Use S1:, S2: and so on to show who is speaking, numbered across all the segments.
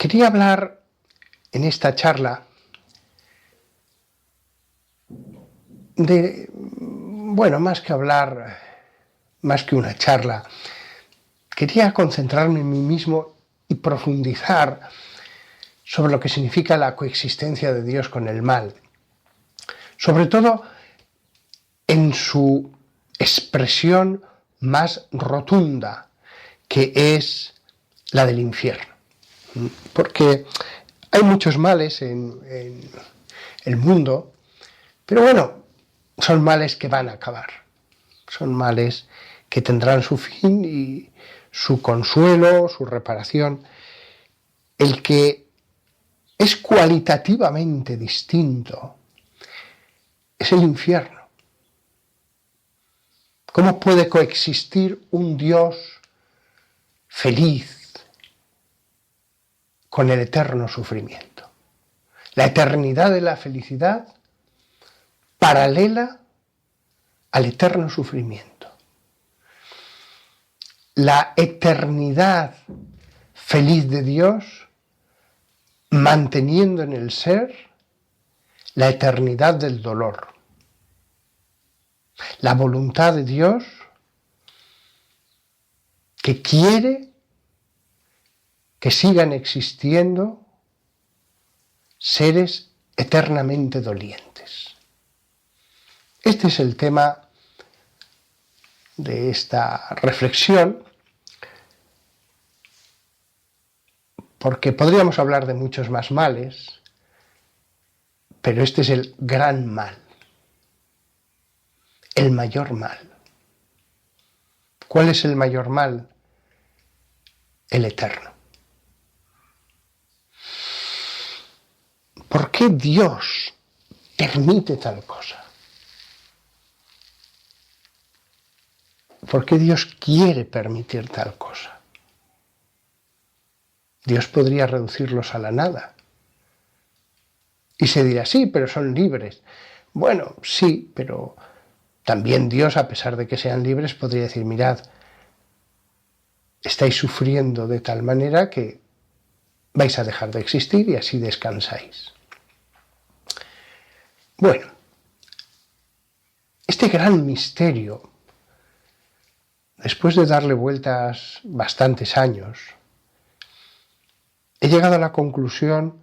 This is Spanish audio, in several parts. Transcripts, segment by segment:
S1: Quería hablar en esta charla de, más que hablar, más que una charla, quería concentrarme en mí mismo y profundizar sobre lo que significa la coexistencia de Dios con el mal, sobre todo en su expresión más rotunda, que es la del infierno. Porque hay muchos males en el mundo, pero son males que van a acabar. Son males que tendrán su fin y su consuelo, su reparación. El que es cualitativamente distinto es el infierno. ¿Cómo puede coexistir un Dios feliz con el eterno sufrimiento? La eternidad de la felicidad paralela al eterno sufrimiento. La eternidad feliz de Dios manteniendo en el ser la eternidad del dolor. La voluntad de Dios que quiere que sigan existiendo seres eternamente dolientes. Este es el tema de esta reflexión, porque podríamos hablar de muchos más males, pero este es el gran mal, el mayor mal. ¿Cuál es el mayor mal? El eterno. ¿Por qué Dios permite tal cosa? ¿Por qué Dios quiere permitir tal cosa? Dios podría reducirlos a la nada. Y se dirá, sí, pero son libres. Bueno, sí, pero también Dios, a pesar de que sean libres, podría decir, mirad, estáis sufriendo de tal manera que vais a dejar de existir y así descansáis. Bueno, este gran misterio, después de darle vueltas bastantes años, he llegado a la conclusión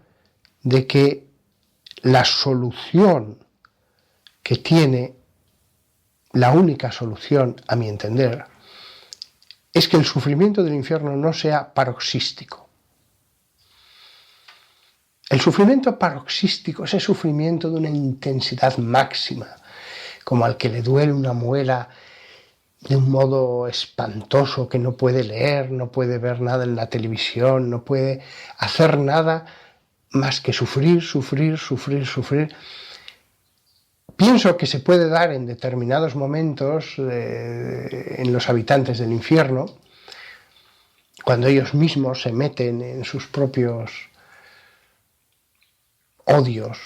S1: de que la solución que tiene, la única solución, a mi entender, es que el sufrimiento del infierno no sea paroxístico. El sufrimiento paroxístico, ese sufrimiento de una intensidad máxima, como al que le duele una muela de un modo espantoso, que no puede leer, no puede ver nada en la televisión, no puede hacer nada más que sufrir, sufrir, sufrir, sufrir. Pienso que se puede dar en determinados momentos en los habitantes del infierno, cuando ellos mismos se meten en sus propios odios,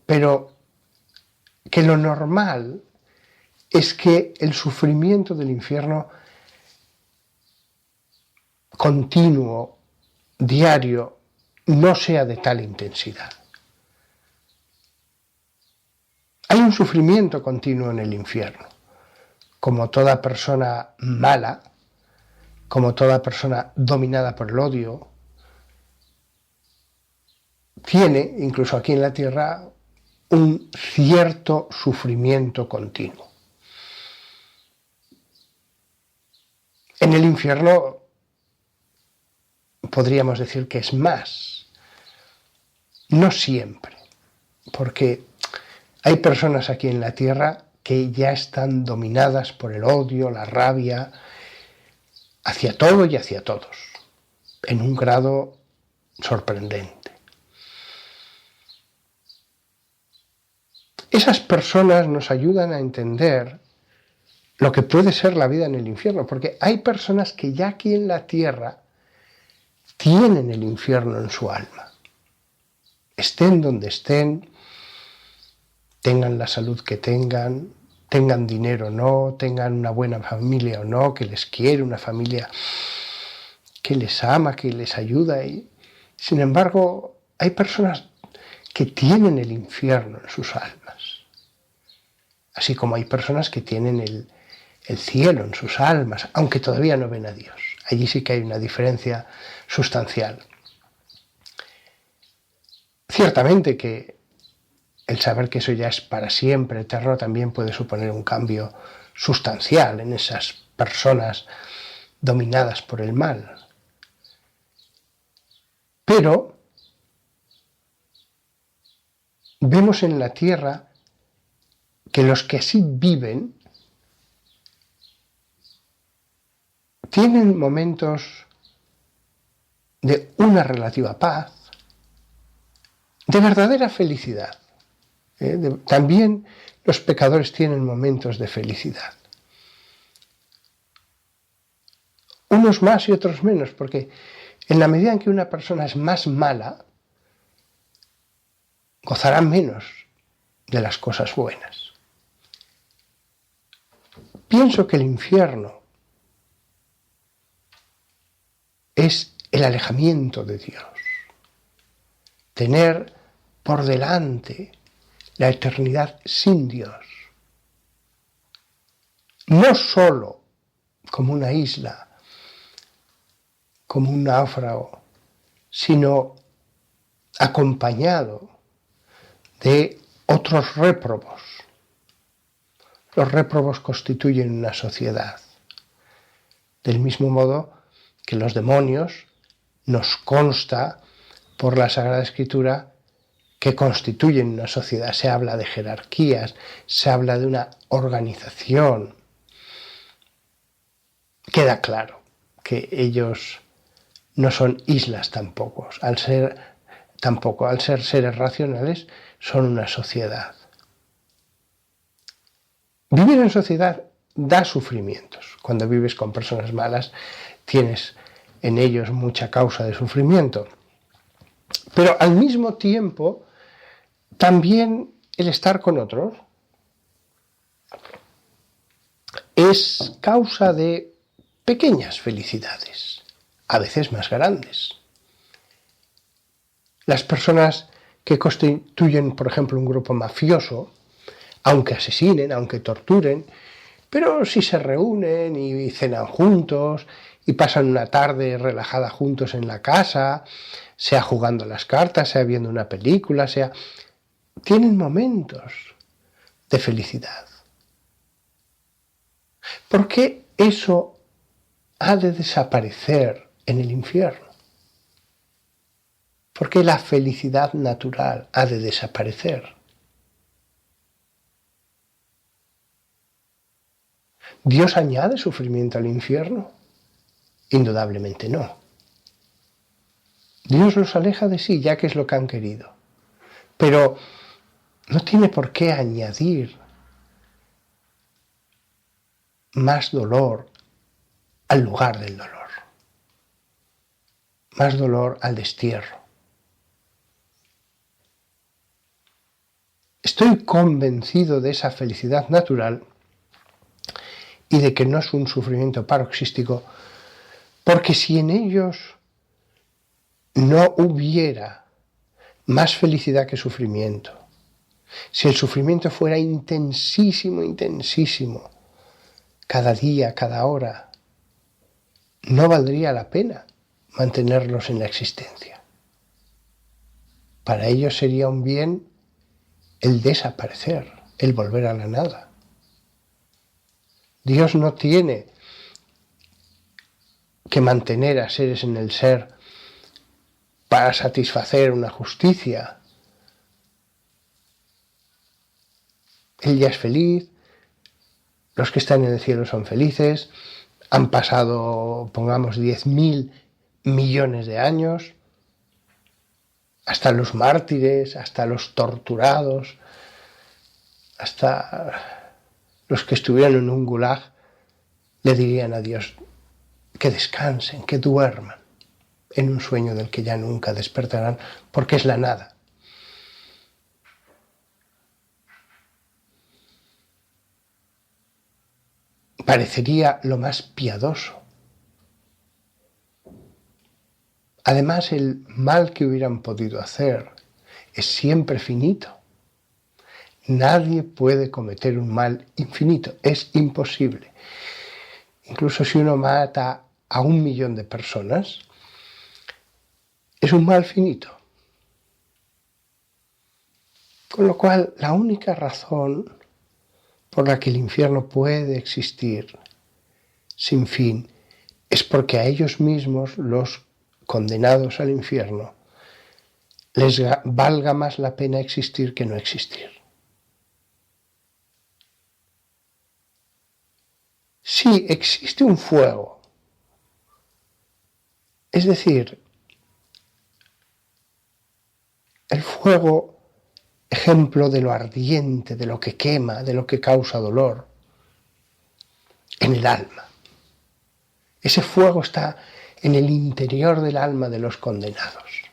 S1: pero que lo normal es que el sufrimiento del infierno continuo, diario, no sea de tal intensidad. Hay un sufrimiento continuo en el infierno, como toda persona mala, como toda persona dominada por el odio, tiene, incluso aquí en la tierra, un cierto sufrimiento continuo. En el infierno podríamos decir que es más, no siempre, porque hay personas aquí en la tierra que ya están dominadas por el odio, la rabia, hacia todo y hacia todos, en un grado sorprendente. Esas personas nos ayudan a entender lo que puede ser la vida en el infierno, porque hay personas que ya aquí en la tierra tienen el infierno en su alma. Estén donde estén, tengan la salud que tengan dinero o no, tengan una buena familia o no, que les quiere, una familia que les ama, que les ayuda. Y, sin embargo, hay personas que tienen el infierno en sus almas, así como hay personas que tienen el cielo en sus almas, aunque todavía no ven a Dios. Allí sí que hay una diferencia sustancial. Ciertamente que el saber que eso ya es para siempre eterno también puede suponer un cambio sustancial en esas personas dominadas por el mal. Pero vemos en la tierra que los que así viven tienen momentos de una relativa paz, de verdadera felicidad. También los pecadores tienen momentos de felicidad. Unos más y otros menos, porque en la medida en que una persona es más mala, gozará menos de las cosas buenas. Pienso que el infierno es el alejamiento de Dios. Tener por delante la eternidad sin Dios. No solo como una isla, como un náufrago, sino acompañado de otros réprobos. Los réprobos constituyen una sociedad. Del mismo modo que los demonios nos consta por la Sagrada Escritura que constituyen una sociedad. Se habla de jerarquías, se habla de una organización. Queda claro que ellos no son islas tampoco. Al ser seres racionales, son una sociedad. Vivir en sociedad da sufrimientos. Cuando vives con personas malas, tienes en ellos mucha causa de sufrimiento. Pero al mismo tiempo, también el estar con otros es causa de pequeñas felicidades, a veces más grandes. Las personas que constituyen, por ejemplo, un grupo mafioso, aunque asesinen, aunque torturen, pero si se reúnen y cenan juntos y pasan una tarde relajada juntos en la casa, sea jugando las cartas, sea viendo una película, tienen momentos de felicidad. ¿Por qué eso ha de desaparecer en el infierno? ¿Por qué la felicidad natural ha de desaparecer? ¿Dios añade sufrimiento al infierno? Indudablemente no. Dios los aleja de sí, ya que es lo que han querido. Pero no tiene por qué añadir más dolor al lugar del dolor, más dolor al destierro. Estoy convencido de esa felicidad natural y de que no es un sufrimiento paroxístico, porque si en ellos no hubiera más felicidad que sufrimiento, si el sufrimiento fuera intensísimo, intensísimo, cada día, cada hora, no valdría la pena mantenerlos en la existencia. Para ellos sería un bien el desaparecer, el volver a la nada. Dios no tiene que mantener a seres en el ser para satisfacer una justicia. Él ya es feliz, los que están en el cielo son felices, han pasado, pongamos, 10.000 millones de años, hasta los mártires, hasta los torturados, hasta los que estuvieron en un gulag, le dirían a Dios que descansen, que duerman en un sueño del que ya nunca despertarán, porque es la nada. Parecería lo más piadoso Además, el mal que hubieran podido hacer es siempre finito. Nadie puede cometer un mal infinito, es imposible. Incluso si uno mata a 1.000.000 de personas, es un mal finito. Con lo cual, la única razón por la que el infierno puede existir sin fin es porque a ellos mismos, los condenados al infierno, les valga más la pena existir que no existir. Sí, existe un fuego. Es decir, el fuego, ejemplo de lo ardiente, de lo que quema, de lo que causa dolor, en el alma. Ese fuego está en el interior del alma de los condenados.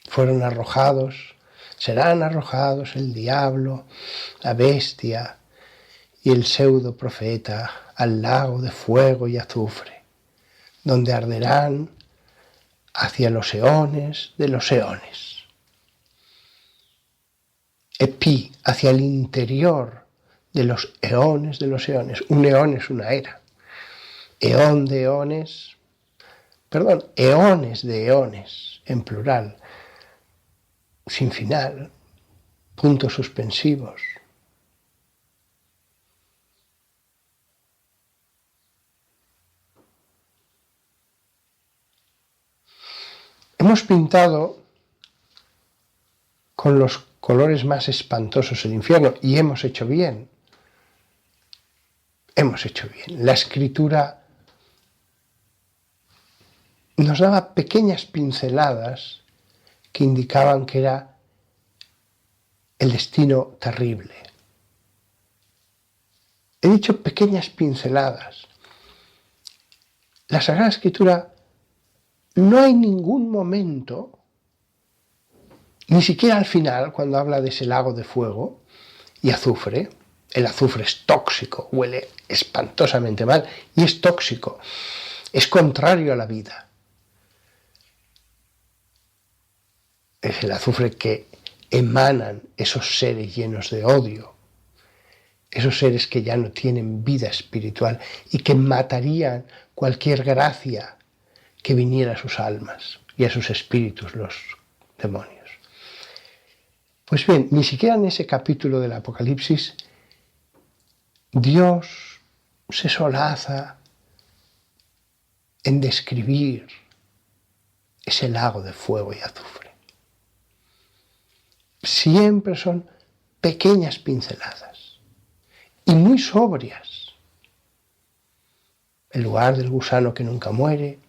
S1: Fueron arrojados, serán arrojados el diablo, la bestia y el pseudo profeta al lago de fuego y azufre, donde arderán hacia los eones de los eones. Epi, hacia el interior de los eones de los eones. Un eón es una era. Eón de eones, eones de eones, en plural, sin final, puntos suspensivos. Hemos pintado con los colores más espantosos el infierno y hemos hecho bien. Hemos hecho bien. La escritura nos daba pequeñas pinceladas que indicaban que era el destino terrible. He dicho pequeñas pinceladas. La Sagrada Escritura, no hay ningún momento, ni siquiera al final, cuando habla de ese lago de fuego y azufre. El azufre es tóxico, huele espantosamente mal y es tóxico, es contrario a la vida. Es el azufre que emanan esos seres llenos de odio, esos seres que ya no tienen vida espiritual y que matarían cualquier gracia que viniera a sus almas y a sus espíritus, los demonios. Pues bien, ni siquiera en ese capítulo del Apocalipsis Dios se solaza en describir ese lago de fuego y azufre. Siempre son pequeñas pinceladas y muy sobrias. El lugar del gusano que nunca muere,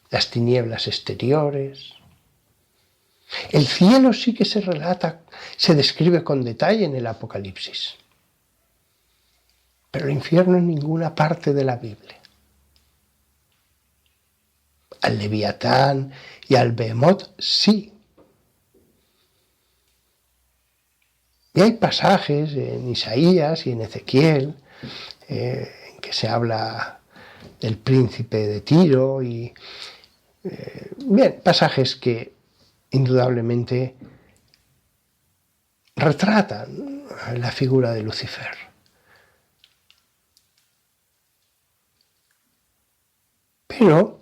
S1: las tinieblas exteriores. El cielo sí que se relata, se describe con detalle en el Apocalipsis. Pero el infierno en ninguna parte de la Biblia. Al Leviatán y al Behemoth sí. Y hay pasajes en Isaías y en Ezequiel en que se habla del príncipe de Tiro y pasajes que indudablemente retratan la figura de Lucifer. Pero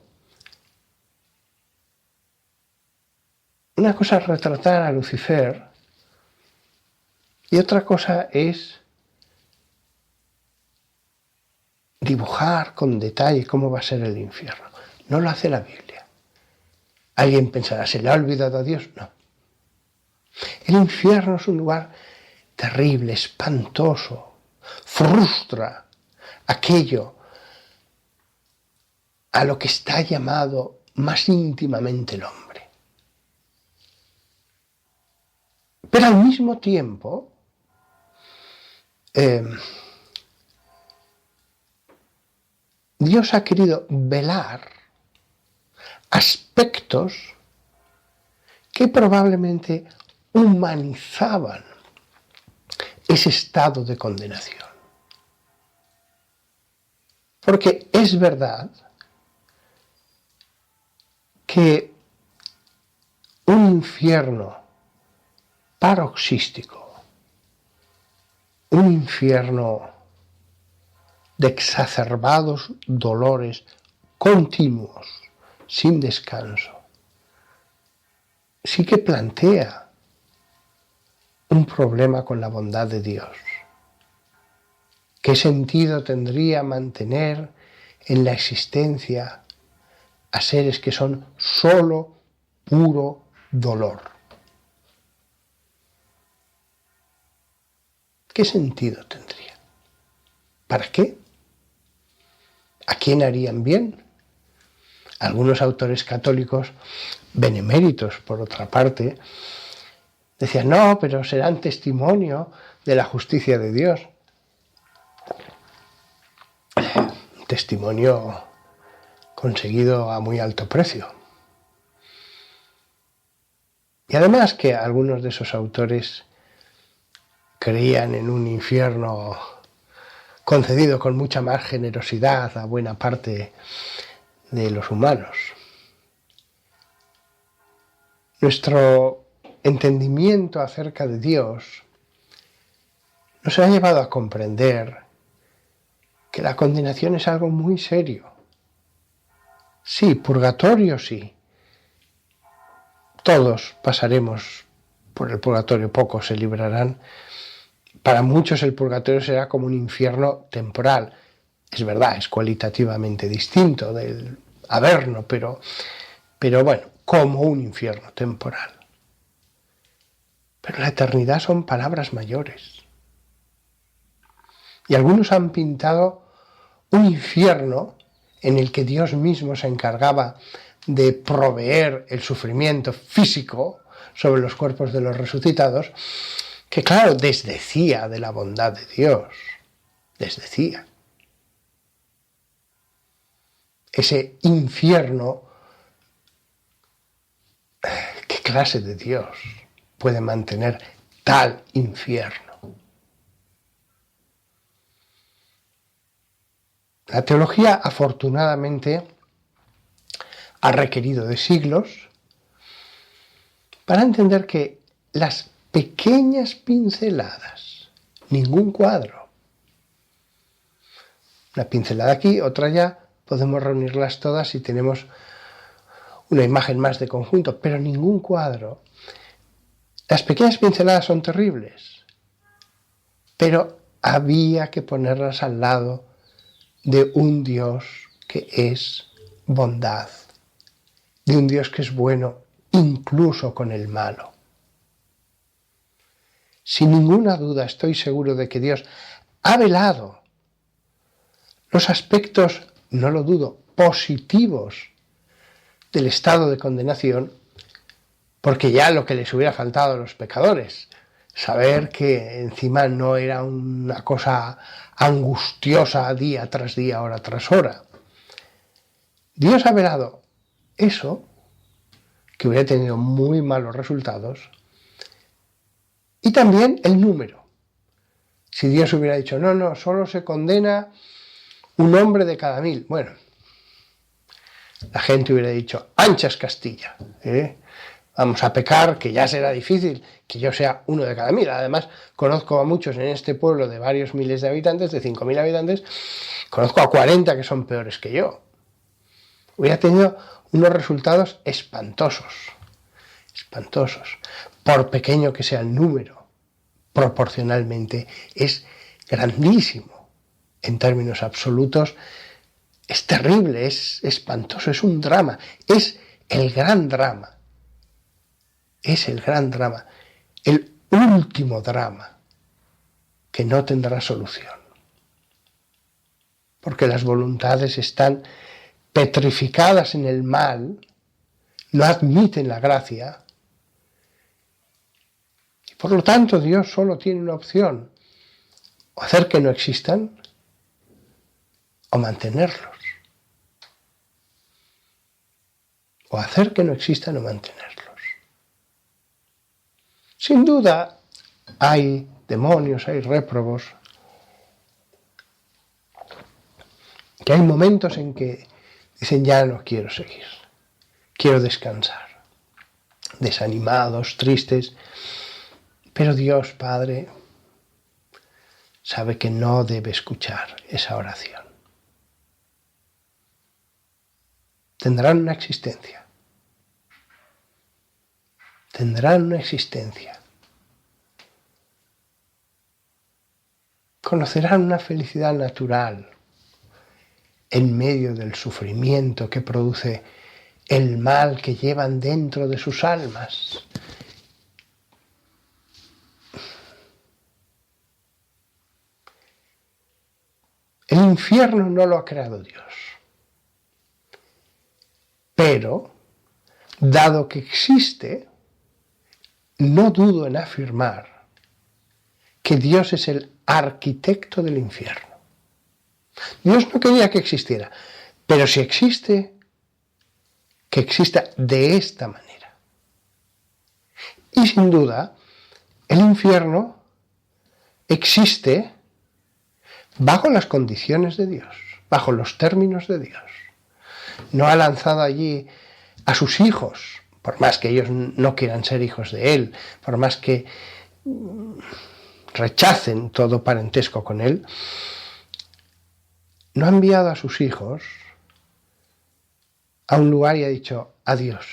S1: una cosa es retratar a Lucifer y otra cosa es dibujar con detalle cómo va a ser el infierno. No lo hace la Biblia. Alguien pensará, ¿se le ha olvidado a Dios? No. El infierno es un lugar terrible, espantoso, frustra aquello a lo que está llamado más íntimamente el hombre. Pero al mismo tiempo, Dios ha querido velar aspectos que probablemente humanizaban ese estado de condenación. Porque es verdad que un infierno paroxístico, un infierno de exacerbados dolores continuos, sin descanso, sí que plantea un problema con la bondad de Dios. ¿Qué sentido tendría mantener en la existencia a seres que son solo puro dolor? ¿Qué sentido tendría? ¿Para qué? ¿A quién harían bien? Algunos autores católicos, beneméritos por otra parte, decían, no, pero serán testimonio de la justicia de Dios. Un testimonio conseguido a muy alto precio. Y además que algunos de esos autores creían en un infierno concedido con mucha más generosidad a buena parte de los humanos. Nuestro entendimiento acerca de Dios nos ha llevado a comprender que la condenación es algo muy serio. Sí, purgatorio sí. Todos pasaremos por el purgatorio, pocos se librarán. Para muchos el purgatorio será como un infierno temporal. Es verdad, es cualitativamente distinto del Averno, pero bueno, como un infierno temporal. Pero la eternidad son palabras mayores. Y algunos han pintado un infierno en el que Dios mismo se encargaba de proveer el sufrimiento físico sobre los cuerpos de los resucitados, que claro, desdecía de la bondad de Dios, desdecía. Ese infierno, ¿qué clase de Dios puede mantener tal infierno? La teología, afortunadamente, ha requerido de siglos para entender que las pequeñas pinceladas, ningún cuadro, una pincelada aquí, otra allá, podemos reunirlas todas y tenemos una imagen más de conjunto, pero ningún cuadro. Las pequeñas pinceladas son terribles, pero había que ponerlas al lado de un Dios que es bondad, de un Dios que es bueno incluso con el malo. Sin ninguna duda estoy seguro de que Dios ha velado los aspectos, no lo dudo, positivos del estado de condenación, porque ya lo que les hubiera faltado a los pecadores, saber que encima no era una cosa angustiosa día tras día, hora tras hora. Dios ha velado eso, que hubiera tenido muy malos resultados, y también el número. Si Dios hubiera dicho, no, solo se condena un hombre de cada 1000, bueno, la gente hubiera dicho, anchas Castilla, vamos a pecar, que ya será difícil que yo sea uno de cada 1000. Además, conozco a muchos en este pueblo de varios miles de habitantes, de 5000 habitantes, conozco a 40 que son peores que yo. Hubiera tenido unos resultados espantosos, por pequeño que sea el número, proporcionalmente es grandísimo. En términos absolutos, es terrible, es espantoso, es un drama, es el gran drama. Es el gran drama, el último drama que no tendrá solución. Porque las voluntades están petrificadas en el mal, no admiten la gracia, y por lo tanto Dios solo tiene una opción, o hacer que no existan, o mantenerlos. O hacer que no existan o mantenerlos. Sin duda, hay demonios, hay réprobos que hay momentos en que dicen ya no quiero seguir, quiero descansar, desanimados, tristes, pero Dios Padre sabe que no debe escuchar esa oración. Tendrán una existencia. Tendrán una existencia. Conocerán una felicidad natural en medio del sufrimiento que produce el mal que llevan dentro de sus almas. El infierno no lo ha creado Dios. Pero, dado que existe, no dudo en afirmar que Dios es el arquitecto del infierno. Dios no quería que existiera, pero si existe, que exista de esta manera. Y sin duda, el infierno existe bajo las condiciones de Dios, bajo los términos de Dios. No ha lanzado allí a sus hijos, por más que ellos no quieran ser hijos de Él, por más que rechacen todo parentesco con Él, no ha enviado a sus hijos a un lugar y ha dicho, adiós,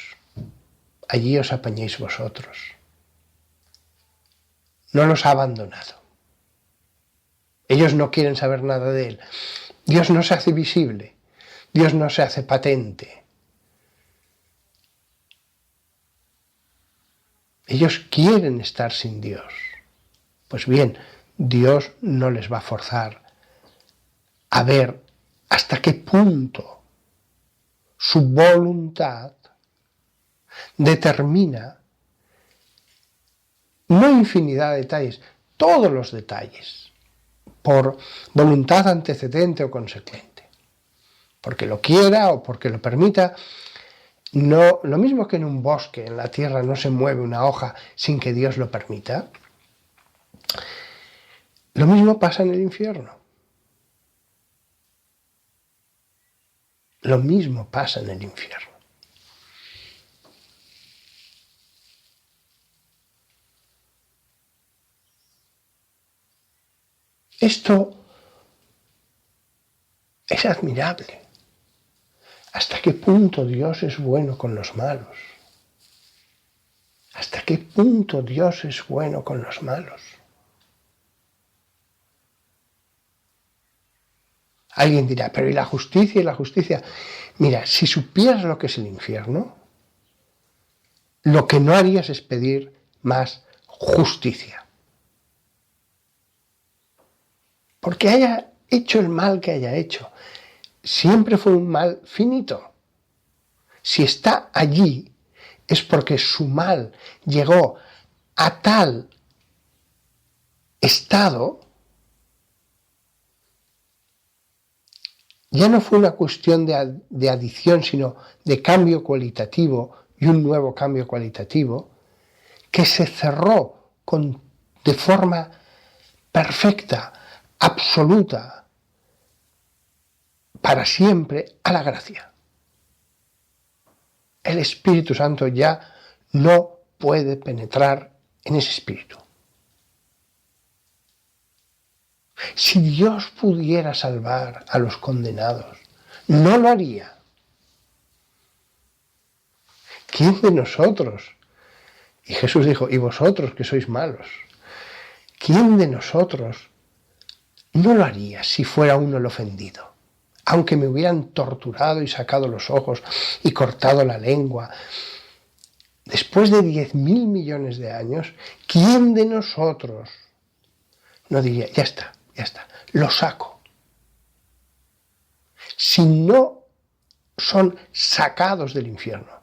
S1: allí os apañéis vosotros. No los ha abandonado. Ellos no quieren saber nada de Él. Dios no se hace visible. Dios no se hace patente. Ellos quieren estar sin Dios. Pues bien, Dios no les va a forzar a ver hasta qué punto su voluntad determina no infinidad de detalles, todos los detalles, por voluntad antecedente o consecuente. Porque lo quiera o porque lo permita. No, lo mismo que en un bosque, en la tierra, no se mueve una hoja sin que Dios lo permita. Lo mismo pasa en el infierno. Lo mismo pasa en el infierno. Esto es admirable. ¿Hasta qué punto Dios es bueno con los malos? ¿Hasta qué punto Dios es bueno con los malos? Alguien dirá, pero ¿y la justicia? ¿Y la justicia? Mira, si supieras lo que es el infierno, lo que no harías es pedir más justicia. Porque haya hecho el mal que haya hecho, siempre fue un mal finito. Si está allí, es porque su mal llegó a tal estado, ya no fue una cuestión de adición, sino de cambio cualitativo y un nuevo cambio cualitativo, que se cerró de forma perfecta, absoluta, para siempre a la gracia. El Espíritu Santo ya no puede penetrar en ese espíritu. Si Dios pudiera salvar a los condenados, no lo haría. ¿Quién de nosotros? Y Jesús dijo, y vosotros que sois malos, ¿quién de nosotros no lo haría si fuera uno el ofendido? Aunque me hubieran torturado y sacado los ojos y cortado la lengua, después de 10.000 millones de años, ¿quién de nosotros no diría, ya está, lo saco? Si no son sacados del infierno,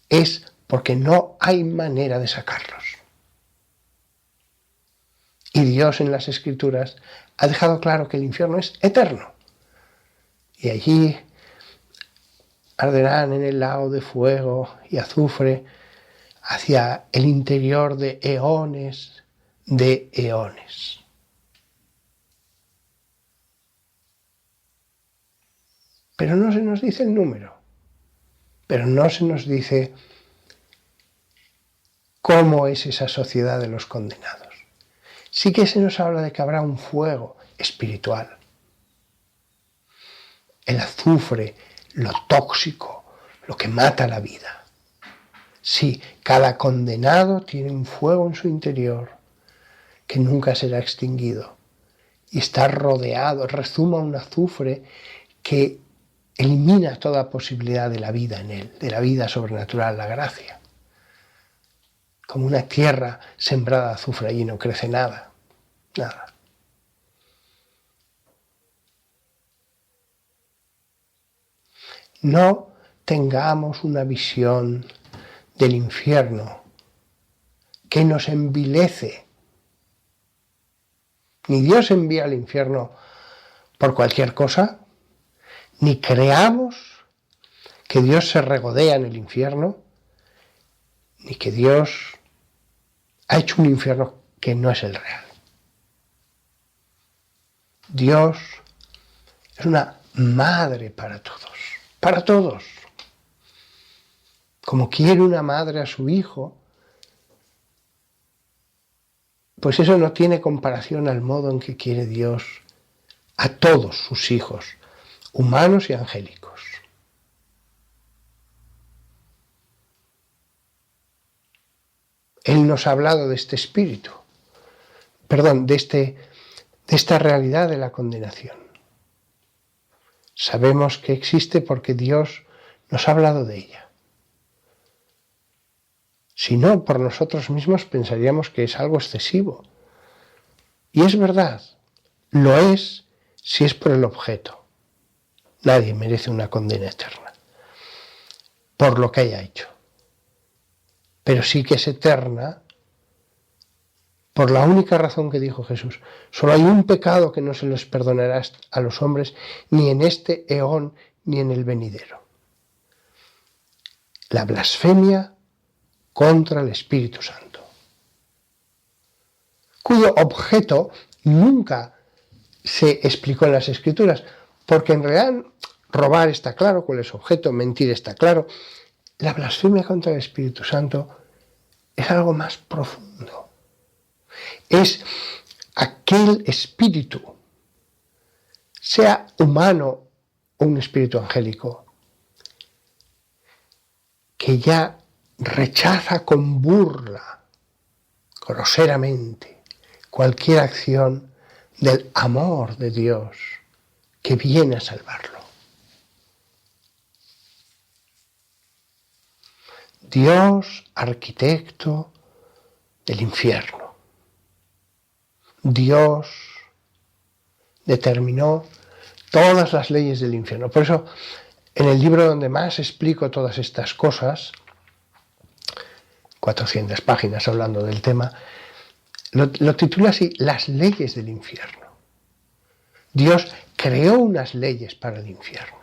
S1: es porque no hay manera de sacarlos. Y Dios en las Escrituras ha dejado claro que el infierno es eterno. Y allí arderán en el lago de fuego y azufre hacia el interior de eones de eones. pero no se nos dice el número, pero no se nos dice cómo es esa sociedad de los condenados. Sí que se nos habla de que habrá un fuego espiritual. El azufre, lo tóxico, lo que mata la vida. Sí, cada condenado tiene un fuego en su interior que nunca será extinguido y está rodeado, rezuma un azufre que elimina toda posibilidad de la vida en él, de la vida sobrenatural, la gracia. Como una tierra sembrada de azufre, allí no crece nada, nada. No tengamos una visión del infierno que nos envilece. Ni Dios envía al infierno por cualquier cosa, ni creamos que Dios se regodea en el infierno, ni que Dios ha hecho un infierno que no es el real. Dios es una madre para todos. Como quiere una madre a su hijo, pues eso no tiene comparación al modo en que quiere Dios a todos sus hijos, humanos y angélicos. Él nos ha hablado de este espíritu, de esta realidad de la condenación. Sabemos que existe porque Dios nos ha hablado de ella. Si no, por nosotros mismos pensaríamos que es algo excesivo. Y es verdad, lo es si es por el objeto. Nadie merece una condena eterna por lo que haya hecho. Pero sí que es eterna por la única razón que dijo Jesús. Solo hay un pecado que no se les perdonará a los hombres, ni en este eón ni en el venidero. La blasfemia contra el Espíritu Santo, cuyo objeto nunca se explicó en las Escrituras, porque en realidad robar está claro cuál es objeto, mentir está claro. La blasfemia contra el Espíritu Santo es algo más profundo. Es aquel espíritu, sea humano o un espíritu angélico, que ya rechaza con burla, groseramente, cualquier acción del amor de Dios que viene a salvarlo. Dios, arquitecto del infierno. Dios determinó todas las leyes del infierno. Por eso, en el libro donde más explico todas estas cosas, 400 páginas hablando del tema, lo titula así: Las leyes del infierno. Dios creó unas leyes para el infierno.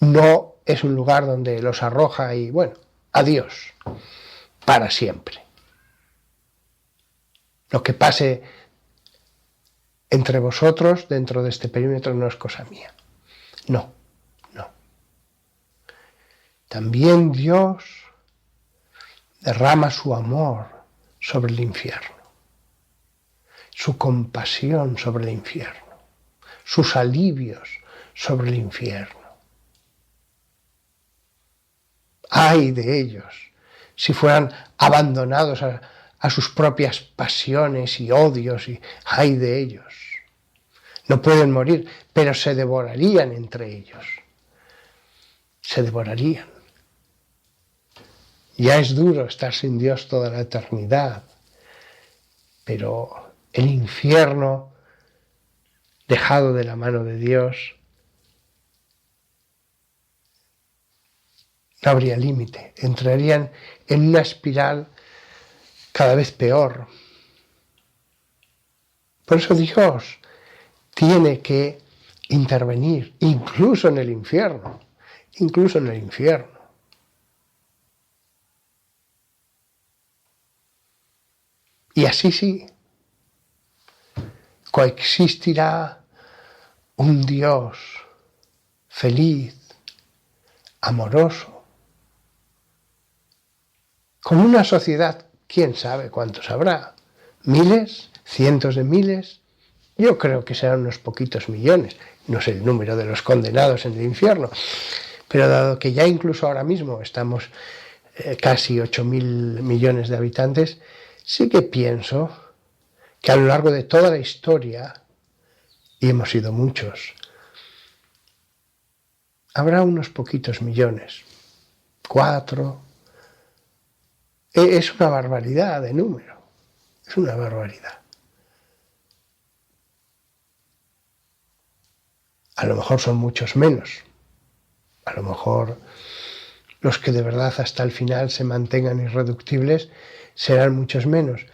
S1: No es un lugar donde los arroja y, bueno, adiós, para siempre. Lo que pase entre vosotros dentro de este perímetro no es cosa mía. No. También Dios derrama su amor sobre el infierno, su compasión sobre el infierno, sus alivios sobre el infierno. Ay de ellos si fueran abandonados a sus propias pasiones y odios, y ay de ellos. No pueden morir, pero se devorarían entre ellos. Se devorarían. Ya es duro estar sin Dios toda la eternidad, pero el infierno, dejado de la mano de Dios, no habría límite. Entrarían en una espiral cada vez peor. Por eso Dios tiene que intervenir, incluso en el infierno. Y así sí, coexistirá un Dios feliz, amoroso, con una sociedad, quién sabe cuántos habrá, miles, cientos de miles, yo creo que serán unos poquitos millones, no sé el número de los condenados en el infierno, pero dado que ya incluso ahora mismo estamos casi 8.000 millones de habitantes, sí que pienso que a lo largo de toda la historia, y hemos sido muchos, habrá unos poquitos millones, 4. Es una barbaridad de número, es una barbaridad. A lo mejor son muchos menos, a lo mejor los que de verdad hasta el final se mantengan irreductibles serán muchos menos.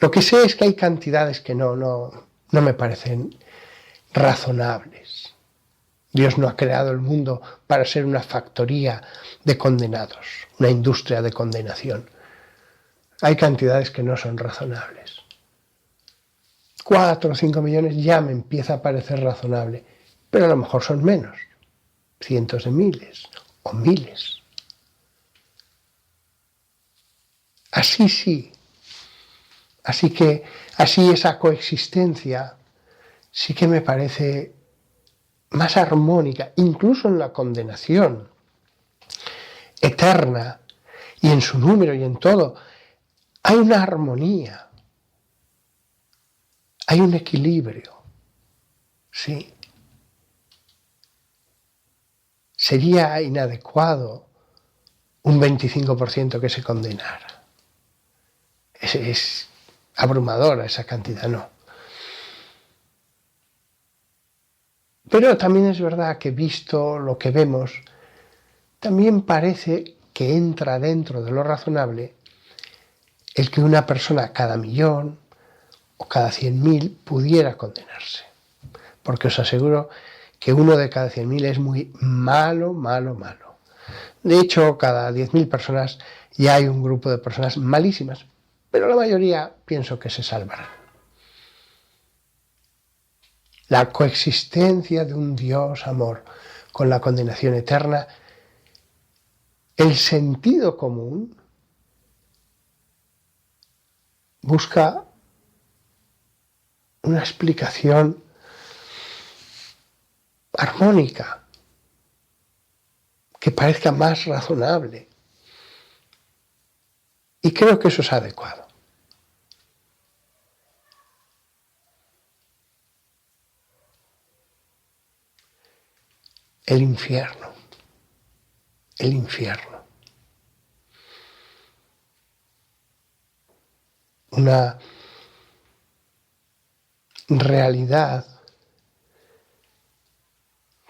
S1: Lo que sé es que hay cantidades que no me parecen razonables. Dios no ha creado el mundo para ser una factoría de condenados, una industria de condenación. Hay cantidades que no son razonables. 4 o 5 millones ya me empieza a parecer razonable, pero a lo mejor son menos, cientos de miles o miles. Así sí. Así esa coexistencia sí que me parece más armónica, incluso en la condenación eterna y en su número y en todo. Hay una armonía, hay un equilibrio, sí. Sería inadecuado un 25% que se condenara. Es abrumadora esa cantidad, no. Pero también es verdad que visto lo que vemos, también parece que entra dentro de lo razonable el que una persona cada 1.000.000 o cada 100.000 pudiera condenarse. Porque os aseguro que uno de cada 100.000 es muy malo. De hecho, cada 10.000 personas ya hay un grupo de personas malísimas, pero la mayoría pienso que se salvarán. La coexistencia de un Dios amor con la condenación eterna, el sentido común busca una explicación armónica, que parezca más razonable. Y creo que eso es adecuado. El infierno. Una realidad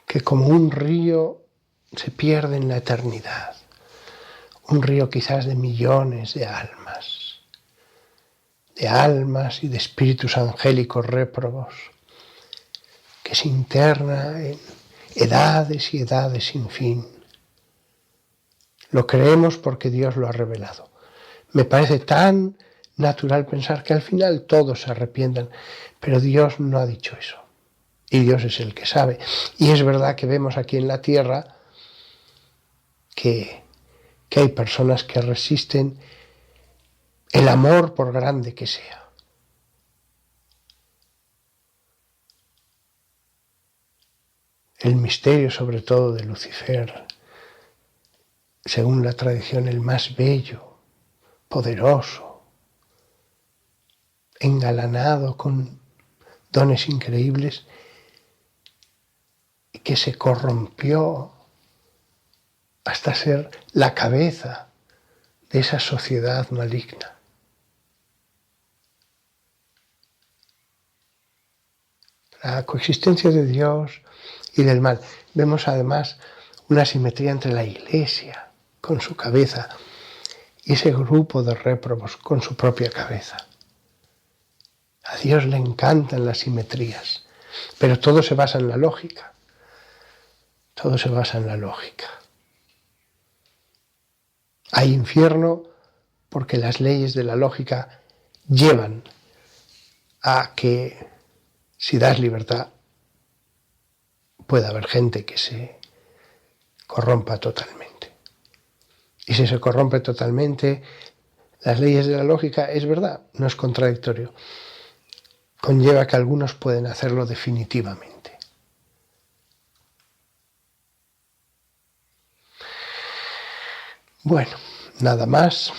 S1: que como un río se pierde en la eternidad. Un río quizás de millones de almas y de espíritus angélicos réprobos, que se interna en edades y edades sin fin. Lo creemos porque Dios lo ha revelado. Me parece tan natural pensar que al final todos se arrepientan, pero Dios no ha dicho eso. Y Dios es el que sabe. Y es verdad que vemos aquí en la tierra que hay personas que resisten el amor por grande que sea. El misterio sobre todo de Lucifer, según la tradición el más bello, poderoso, engalanado con dones increíbles, y que se corrompió hasta ser la cabeza de esa sociedad maligna. La coexistencia de Dios y del mal. Vemos además una simetría entre la Iglesia con su cabeza y ese grupo de réprobos con su propia cabeza. A Dios le encantan las simetrías, pero todo se basa en la lógica. Todo se basa en la lógica. Hay infierno porque las leyes de la lógica llevan a que si das libertad puede haber gente que se corrompa totalmente. Y si se corrompe totalmente, las leyes de la lógica, es verdad, no es contradictorio. Conlleva que algunos pueden hacerlo definitivamente. Bueno, nada más.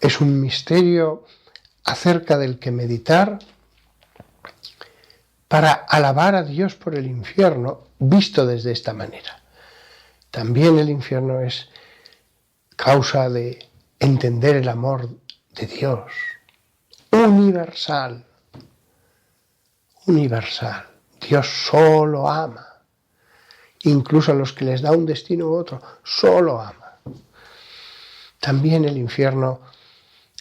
S1: Es un misterio acerca del que meditar para alabar a Dios por el infierno, visto desde esta manera. También el infierno es causa de entender el amor de Dios, universal. Dios solo ama, incluso a los que les da un destino u otro, solo ama. También el infierno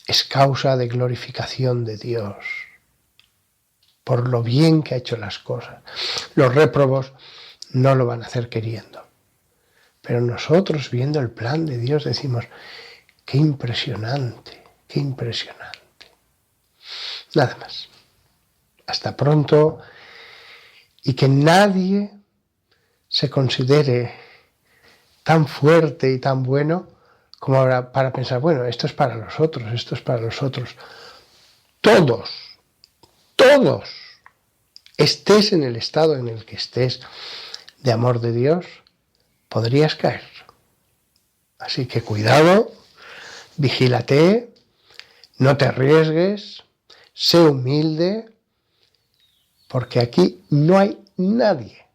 S1: es causa de glorificación de Dios, por lo bien que ha hecho las cosas. Los réprobos no lo van a hacer queriendo, pero nosotros, viendo el plan de Dios, decimos, qué impresionante, qué impresionante. Nada más. Hasta pronto, y que nadie se considere tan fuerte y tan bueno como ahora para pensar, bueno, esto es para los otros, esto es para los otros. Todos, estés en el estado en el que estés de amor de Dios, podrías caer. Así que cuidado, vigílate, no te arriesgues, sé humilde, porque aquí no hay nadie,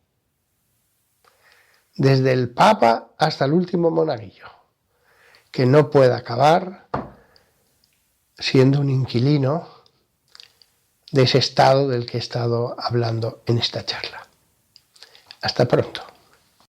S1: desde el Papa hasta el último monaguillo, que no pueda acabar siendo un inquilino de ese estado del que he estado hablando en esta charla. Hasta pronto.